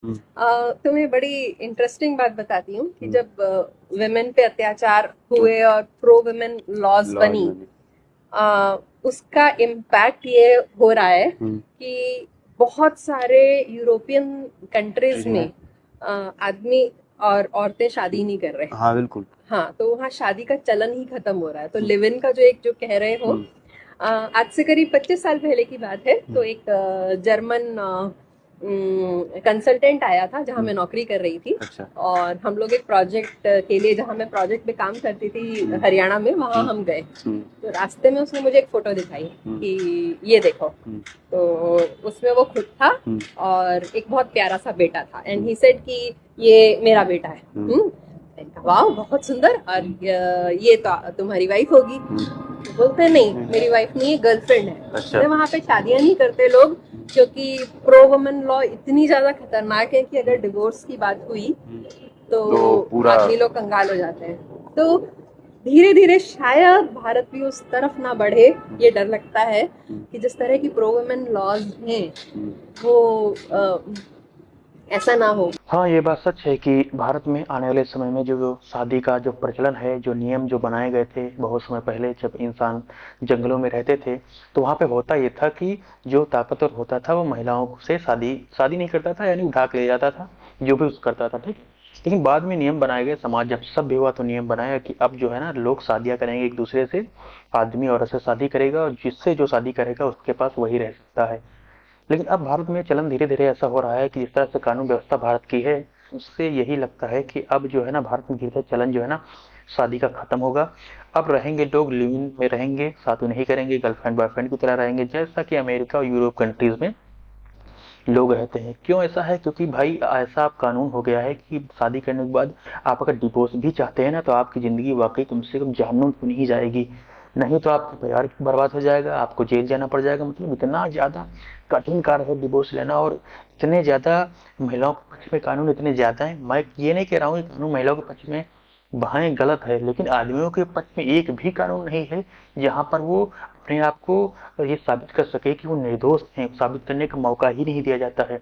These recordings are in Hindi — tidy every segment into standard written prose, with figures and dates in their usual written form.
हम्म। तुम्हें बड़ी इंटरेस्टिंग बात बताती हूँ कि हम्म। जब विमेन पे अत्याचार हुए और प्रो विमेन लॉज लॉज बनी, बने। अ, उसका इम्पैक्ट ये हो रहा है हम्म। कि बहुत सारे यूरोपियन कंट्रीज कंट्रीज में। में आदमी और औरतें शादी हम्म। नहीं कर रहे। हाँ बिल्कुल। हाँ, तो वहाँ शादी का चलन ही खत्म हो रहा है। तो हम्म। लिव इन का जो एक जो कह रहे हो, हम्म। आज से करीब 25 साल पहले की बात है। तो हम्म। एक जर्मन कंसल्टेंट आया था जहाँ हम्म। मैं नौकरी कर रही थी। अच्छा। और हम लोग एक प्रोजेक्ट के लिए, जहाँ मैं प्रोजेक्ट में काम करती थी हम्म। हरियाणा में, वहाँ हम्म। हम गए। हम्म। तो रास्ते में उसने मुझे एक फोटो दिखाई हम्म। कि ये देखो। हम्म। तो उसमें वो खुद था हम्म। और एक बहुत प्यारा सा बेटा था, एंड हम्म। ही सेड कि ये मेरा बेटा है। हम्म। मैंने कहा, वाह बहुत सुंदर, और हम्म। ये तो तुम्हारी वाइफ होगी। हम्म। तो बोलते हैं, नहीं हम्म। मेरी वाइफ नहीं है, गर्लफ्रेंड है। अच्छा। अरे वहां पे शादियां नहीं करते लोग, हम्म। क्योंकि प्रो वुमेन लॉ इतनी ज्यादा खतरनाक है कि अगर हम्म। डिवोर्स की बात हुई हम्म। तो तो पूरा। आदमी लोग कंगाल हो जाते हैं। तो धीरे धीरे शायद भारत भी उस तरफ ना बढ़े, हम्म। ये डर लगता है हम्म। कि जिस तरह की प्रो वुमेन लॉज हैं हम्म। वो ऐसा ना हो। हाँ ये बात सच है कि भारत में आने वाले समय में जो शादी का जो प्रचलन है, जो नियम जो बनाए गए थे बहुत समय पहले जब इंसान जंगलों में रहते थे, तो वहाँ पे होता ये था कि जो ताकतवर होता था वो महिलाओं से शादी शादी नहीं करता था, यानी उठा के ले जाता था, जो भी उस करता था, ठीक। लेकिन बाद में नियम बनाए गए, समाज जब सभ्य हुआ तो नियम बनाया कि अब जो है ना लोग शादियां करेंगे एक दूसरे से, आदमी औरत से शादी करेगा और जिससे जो शादी करेगा उसके पास वही रह सकता है। लेकिन अब भारत में चलन धीरे धीरे ऐसा हो रहा है कि जिस तरह से कानून व्यवस्था भारत की है, उससे यही लगता है कि अब जो है ना भारत में धीरे धीरे चलन जो है ना शादी का खत्म होगा। अब रहेंगे लोग लिव इन में रहेंगे, शादी नहीं करेंगे, गर्लफ्रेंड बॉयफ्रेंड की तरह रहेंगे, जैसा कि अमेरिका और यूरोप कंट्रीज में लोग रहते हैं। क्यों ऐसा है? क्योंकि भाई ऐसा अब कानून हो गया है कि शादी करने के बाद आप अगर डिवोर्स भी चाहते हैं ना तो आपकी जिंदगी वाकई कम से कम जहन्नुम तो नहीं जाएगी, नहीं तो आपका परिवार बर्बाद हो जाएगा, आपको जेल जाना पड़ जाएगा। मतलब इतना ज्यादा कठिन कार्य है डिवोर्स लेना, और इतने ज्यादा महिलाओं के पक्ष में कानून इतने ज्यादा है। मैं ये नहीं कह रहा हूँ कि कानून महिलाओं के पक्ष में बाएं गलत है, लेकिन आदमियों के पक्ष में एक भी कानून नहीं है जहां पर वो अपने आप को ये साबित कर सके कि वो निर्दोष हैं, साबित करने का मौका ही नहीं दिया जाता है।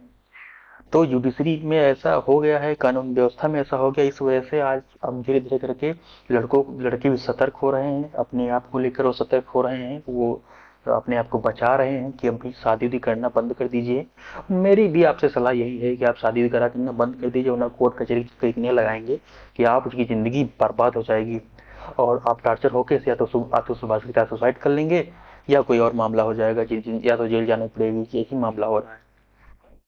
तो जुडिशरी में ऐसा हो गया है, कानून व्यवस्था में ऐसा हो गया, इस वजह से आज अब धीरे धीरे करके लड़कों लड़के भी सतर्क हो रहे हैं, अपने आप को लेकर वो सतर्क हो रहे हैं, वो अपने आप को बचा रहे हैं कि अभी शादी भी करना बंद कर दीजिए। मेरी भी आपसे सलाह यही है कि आप शादी करा करना बंद कर दीजिए, वरना कोर्ट कचहरी कहीं लगाएंगे कि आप उसकी जिंदगी बर्बाद हो जाएगी, और आप टार्चर होके या तो सुभाष की तरह सुसाइड कर लेंगे, या कोई और मामला हो जाएगा या तो जेल जाना पड़ेगी। यही मामला हो रहा है।